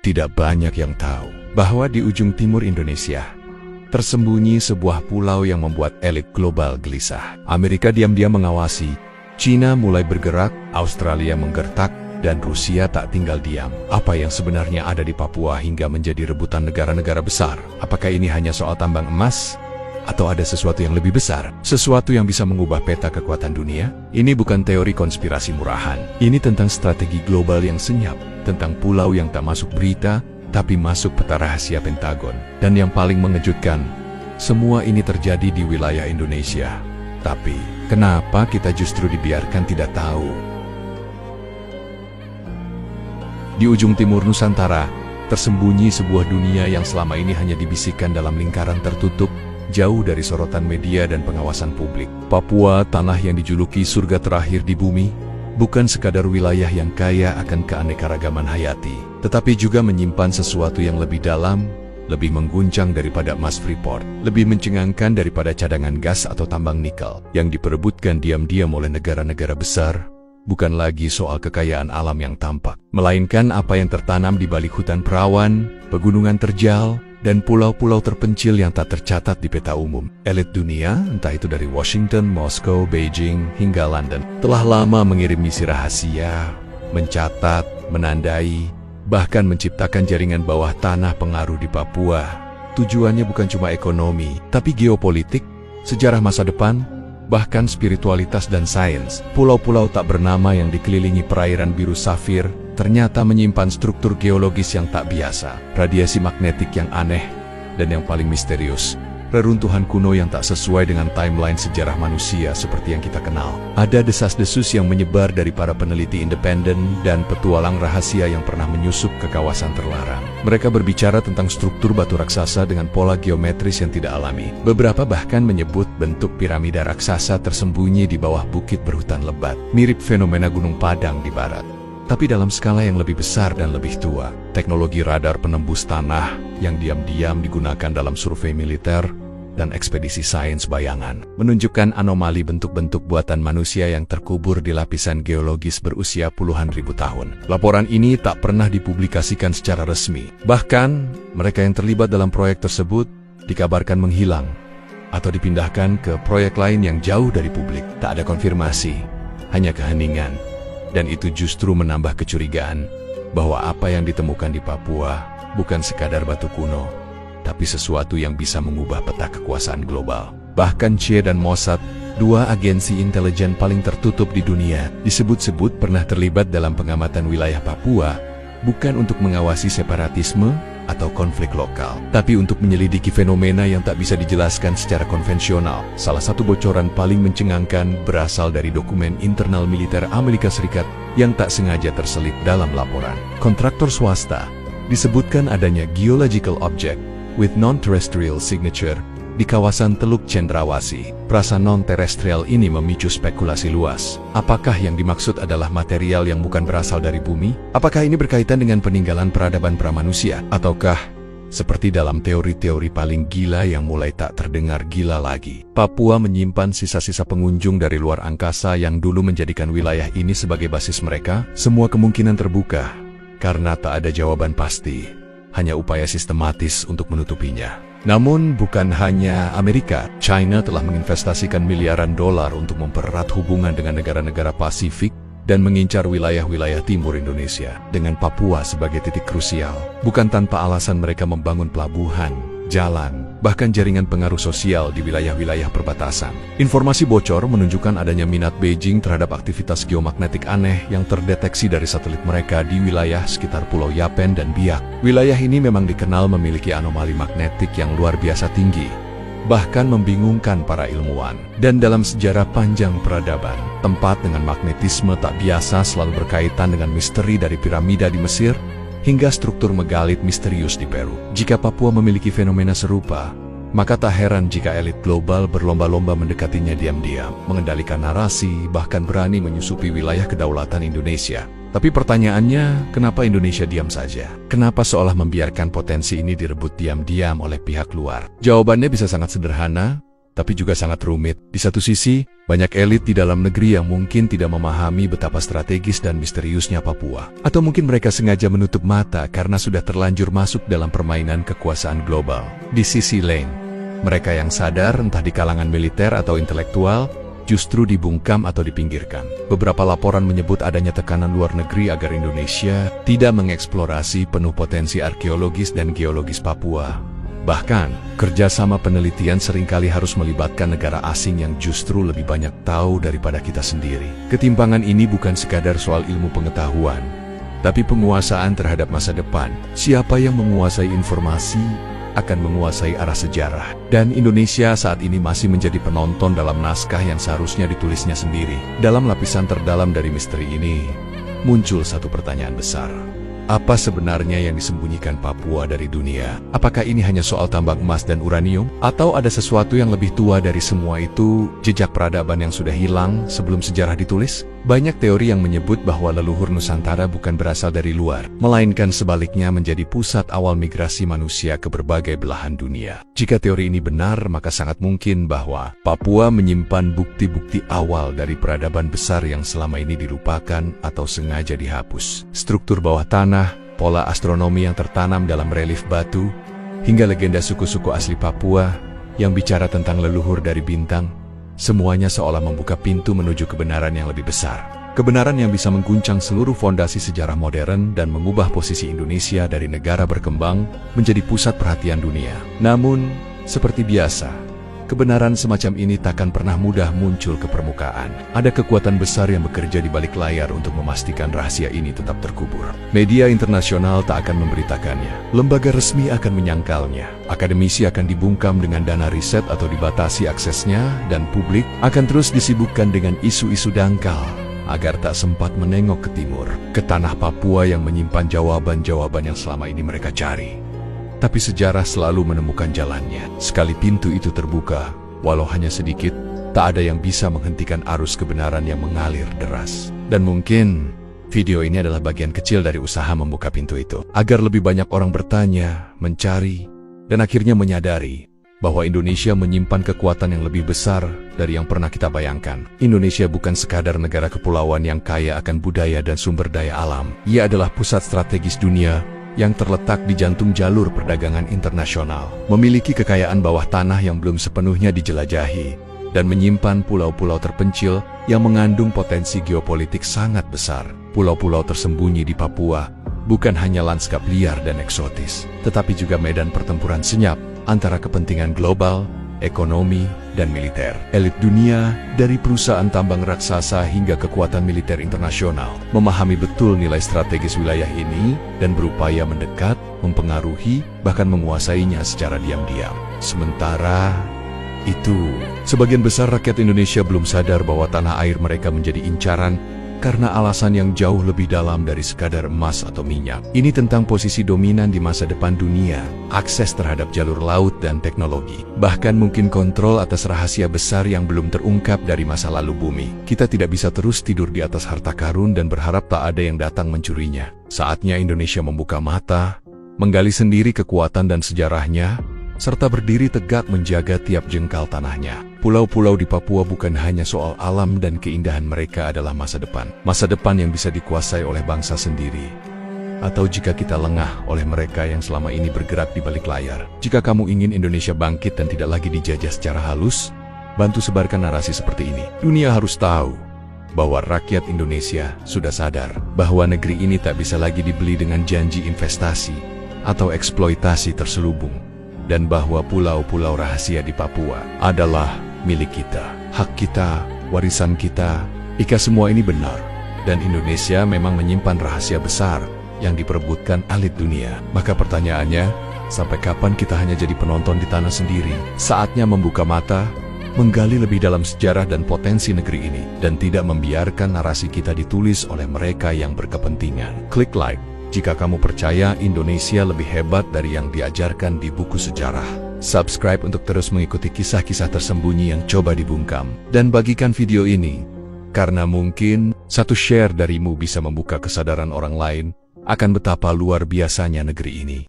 Tidak banyak yang tahu bahwa di ujung timur Indonesia tersembunyi sebuah pulau yang membuat elit global gelisah. Amerika diam-diam mengawasi, China mulai bergerak, Australia menggertak, dan Rusia tak tinggal diam. Apa yang sebenarnya ada di Papua hingga menjadi rebutan negara-negara besar? Apakah ini hanya soal tambang emas? Atau ada sesuatu yang lebih besar? Sesuatu yang bisa mengubah peta kekuatan dunia? Ini bukan teori konspirasi murahan. Ini tentang strategi global yang senyap, tentang pulau yang tak masuk berita, tapi masuk peta rahasia Pentagon. Dan yang paling mengejutkan, semua ini terjadi di wilayah Indonesia. Tapi, kenapa kita justru dibiarkan tidak tahu? Di ujung timur Nusantara, tersembunyi sebuah dunia yang selama ini hanya dibisikkan dalam lingkaran tertutup, jauh dari sorotan media dan pengawasan publik. Papua, tanah yang dijuluki surga terakhir di bumi, bukan sekadar wilayah yang kaya akan keanekaragaman hayati, tetapi juga menyimpan sesuatu yang lebih dalam, lebih mengguncang daripada emas Freeport, lebih mencengangkan daripada cadangan gas atau tambang nikel, yang diperebutkan diam-diam oleh negara-negara besar. Bukan lagi soal kekayaan alam yang tampak, melainkan apa yang tertanam di balik hutan perawan, pegunungan terjal, dan pulau-pulau terpencil yang tak tercatat di peta umum. Elit dunia, entah itu dari Washington, Moskow, Beijing, hingga London, telah lama mengirim misi rahasia, mencatat, menandai, bahkan menciptakan jaringan bawah tanah pengaruh di Papua. Tujuannya bukan cuma ekonomi, tapi geopolitik, sejarah masa depan, bahkan spiritualitas dan sains. Pulau-pulau tak bernama yang dikelilingi perairan biru safir ternyata menyimpan struktur geologis yang tak biasa, radiasi magnetik yang aneh, dan yang paling misterius, reruntuhan kuno yang tak sesuai dengan timeline sejarah manusia seperti yang kita kenal. Ada desas-desus yang menyebar dari para peneliti independen dan petualang rahasia yang pernah menyusup ke kawasan terlarang. Mereka berbicara tentang struktur batu raksasa dengan pola geometris yang tidak alami. Beberapa bahkan menyebut bentuk piramida raksasa tersembunyi di bawah bukit berhutan lebat, mirip fenomena Gunung Padang di barat. Tapi dalam skala yang lebih besar dan lebih tua, teknologi radar penembus tanah yang diam-diam digunakan dalam survei militer dan ekspedisi sains bayangan menunjukkan anomali bentuk-bentuk buatan manusia yang terkubur di lapisan geologis berusia puluhan ribu tahun. Laporan ini tak pernah dipublikasikan secara resmi. Bahkan, mereka yang terlibat dalam proyek tersebut dikabarkan menghilang atau dipindahkan ke proyek lain yang jauh dari publik. Tak ada konfirmasi, hanya keheningan. Dan itu justru menambah kecurigaan bahwa apa yang ditemukan di Papua bukan sekadar batu kuno, tapi sesuatu yang bisa mengubah peta kekuasaan global. Bahkan CIA dan Mossad, dua agensi intelijen paling tertutup di dunia, disebut-sebut pernah terlibat dalam pengamatan wilayah Papua, bukan untuk mengawasi separatisme atau konflik lokal, tapi untuk menyelidiki fenomena yang tak bisa dijelaskan secara konvensional. Salah satu bocoran paling mencengangkan berasal dari dokumen internal militer Amerika Serikat yang tak sengaja terselip dalam laporan. Kontraktor swasta disebutkan adanya geological object with non-terrestrial signature di kawasan Teluk Cendrawasih. Prasa non-terestrial ini memicu spekulasi luas. Apakah yang dimaksud adalah material yang bukan berasal dari bumi? Apakah ini berkaitan dengan peninggalan peradaban pramanusia? Ataukah seperti dalam teori-teori paling gila yang mulai tak terdengar gila lagi, Papua menyimpan sisa-sisa pengunjung dari luar angkasa yang dulu menjadikan wilayah ini sebagai basis mereka? Semua kemungkinan terbuka, karena tak ada jawaban pasti, hanya upaya sistematis untuk menutupinya. Namun bukan hanya Amerika, China telah menginvestasikan miliaran dolar untuk mempererat hubungan dengan negara-negara Pasifik dan mengincar wilayah-wilayah timur Indonesia, dengan Papua sebagai titik krusial. Bukan tanpa alasan mereka membangun pelabuhan, jalan, bahkan jaringan pengaruh sosial di wilayah-wilayah perbatasan. Informasi bocor menunjukkan adanya minat Beijing terhadap aktivitas geomagnetik aneh yang terdeteksi dari satelit mereka di wilayah sekitar Pulau Yapen dan Biak. Wilayah ini memang dikenal memiliki anomali magnetik yang luar biasa tinggi, bahkan membingungkan para ilmuwan. Dan dalam sejarah panjang peradaban, tempat dengan magnetisme tak biasa selalu berkaitan dengan misteri dari piramida di Mesir, hingga struktur megalit misterius di Peru. Jika Papua memiliki fenomena serupa, maka tak heran jika elit global berlomba-lomba mendekatinya diam-diam, mengendalikan narasi, bahkan berani menyusupi wilayah kedaulatan Indonesia. Tapi pertanyaannya, kenapa Indonesia diam saja? Kenapa seolah membiarkan potensi ini direbut diam-diam oleh pihak luar? Jawabannya bisa sangat sederhana, tapi juga sangat rumit. Di satu sisi, banyak elit di dalam negeri yang mungkin tidak memahami betapa strategis dan misteriusnya Papua. Atau mungkin mereka sengaja menutup mata karena sudah terlanjur masuk dalam permainan kekuasaan global. Di sisi lain, mereka yang sadar entah di kalangan militer atau intelektual, justru dibungkam atau dipinggirkan. Beberapa laporan menyebut adanya tekanan luar negeri agar Indonesia tidak mengeksplorasi penuh potensi arkeologis dan geologis Papua. Bahkan, kerjasama penelitian seringkali harus melibatkan negara asing yang justru lebih banyak tahu daripada kita sendiri. Ketimpangan ini bukan sekadar soal ilmu pengetahuan, tapi penguasaan terhadap masa depan. Siapa yang menguasai informasi akan menguasai arah sejarah. Dan Indonesia saat ini masih menjadi penonton dalam naskah yang seharusnya ditulisnya sendiri. Dalam lapisan terdalam dari misteri ini, muncul satu pertanyaan besar. Apa sebenarnya yang disembunyikan Papua dari dunia? Apakah ini hanya soal tambang emas dan uranium? Atau ada sesuatu yang lebih tua dari semua itu, jejak peradaban yang sudah hilang sebelum sejarah ditulis? Banyak teori yang menyebut bahwa leluhur Nusantara bukan berasal dari luar, melainkan sebaliknya menjadi pusat awal migrasi manusia ke berbagai belahan dunia. Jika teori ini benar, maka sangat mungkin bahwa Papua menyimpan bukti-bukti awal dari peradaban besar yang selama ini dilupakan atau sengaja dihapus. Struktur bawah tanah, pola astronomi yang tertanam dalam relief batu, hingga legenda suku-suku asli Papua yang bicara tentang leluhur dari bintang, semuanya seolah membuka pintu menuju kebenaran yang lebih besar. Kebenaran yang bisa mengguncang seluruh fondasi sejarah modern dan mengubah posisi Indonesia dari negara berkembang menjadi pusat perhatian dunia. Namun, seperti biasa, kebenaran semacam ini takkan pernah mudah muncul ke permukaan. Ada kekuatan besar yang bekerja di balik layar untuk memastikan rahasia ini tetap terkubur. Media internasional tak akan memberitakannya. Lembaga resmi akan menyangkalnya. Akademisi akan dibungkam dengan dana riset atau dibatasi aksesnya, dan publik akan terus disibukkan dengan isu-isu dangkal agar tak sempat menengok ke timur, ke tanah Papua yang menyimpan jawaban-jawaban yang selama ini mereka cari. Tapi sejarah selalu menemukan jalannya. Sekali pintu itu terbuka, walau hanya sedikit, tak ada yang bisa menghentikan arus kebenaran yang mengalir deras. Dan mungkin video ini adalah bagian kecil dari usaha membuka pintu itu, agar lebih banyak orang bertanya, mencari, dan akhirnya menyadari bahwa Indonesia menyimpan kekuatan yang lebih besar dari yang pernah kita bayangkan. Indonesia bukan sekadar negara kepulauan yang kaya akan budaya dan sumber daya alam. Ia adalah pusat strategis dunia yang terletak di jantung jalur perdagangan internasional, memiliki kekayaan bawah tanah yang belum sepenuhnya dijelajahi, dan menyimpan pulau-pulau terpencil yang mengandung potensi geopolitik sangat besar. Pulau-pulau tersembunyi di Papua bukan hanya lanskap liar dan eksotis, tetapi juga medan pertempuran senyap antara kepentingan global, ekonomi, dan militer. Elit dunia, dari perusahaan tambang raksasa hingga kekuatan militer internasional, memahami betul nilai strategis wilayah ini dan berupaya mendekat, mempengaruhi, bahkan menguasainya secara diam-diam. Sementara itu, sebagian besar rakyat Indonesia belum sadar bahwa tanah air mereka menjadi incaran karena alasan yang jauh lebih dalam dari sekadar emas atau minyak. Ini tentang posisi dominan di masa depan dunia, akses terhadap jalur laut dan teknologi, bahkan mungkin kontrol atas rahasia besar yang belum terungkap dari masa lalu bumi. Kita tidak bisa terus tidur di atas harta karun dan berharap tak ada yang datang mencurinya. Saatnya Indonesia membuka mata, menggali sendiri kekuatan dan sejarahnya, serta berdiri tegak menjaga tiap jengkal tanahnya. Pulau-pulau di Papua bukan hanya soal alam dan keindahan mereka adalah masa depan. Masa depan yang bisa dikuasai oleh bangsa sendiri. Atau jika kita lengah oleh mereka yang selama ini bergerak di balik layar. Jika kamu ingin Indonesia bangkit dan tidak lagi dijajah secara halus, bantu sebarkan narasi seperti ini. Dunia harus tahu bahwa rakyat Indonesia sudah sadar bahwa negeri ini tak bisa lagi dibeli dengan janji investasi atau eksploitasi terselubung. Dan bahwa pulau-pulau rahasia di Papua adalah milik kita, hak kita, warisan kita. Jika semua ini benar, dan Indonesia memang menyimpan rahasia besar yang diperebutkan elit dunia, maka pertanyaannya, sampai kapan kita hanya jadi penonton di tanah sendiri? Saatnya membuka mata, menggali lebih dalam sejarah dan potensi negeri ini, dan tidak membiarkan narasi kita ditulis oleh mereka yang berkepentingan. Klik like jika kamu percaya Indonesia lebih hebat dari yang diajarkan di buku sejarah. Subscribe untuk terus mengikuti kisah-kisah tersembunyi yang coba dibungkam. Dan bagikan video ini, karena mungkin satu share darimu bisa membuka kesadaran orang lain akan betapa luar biasanya negeri ini.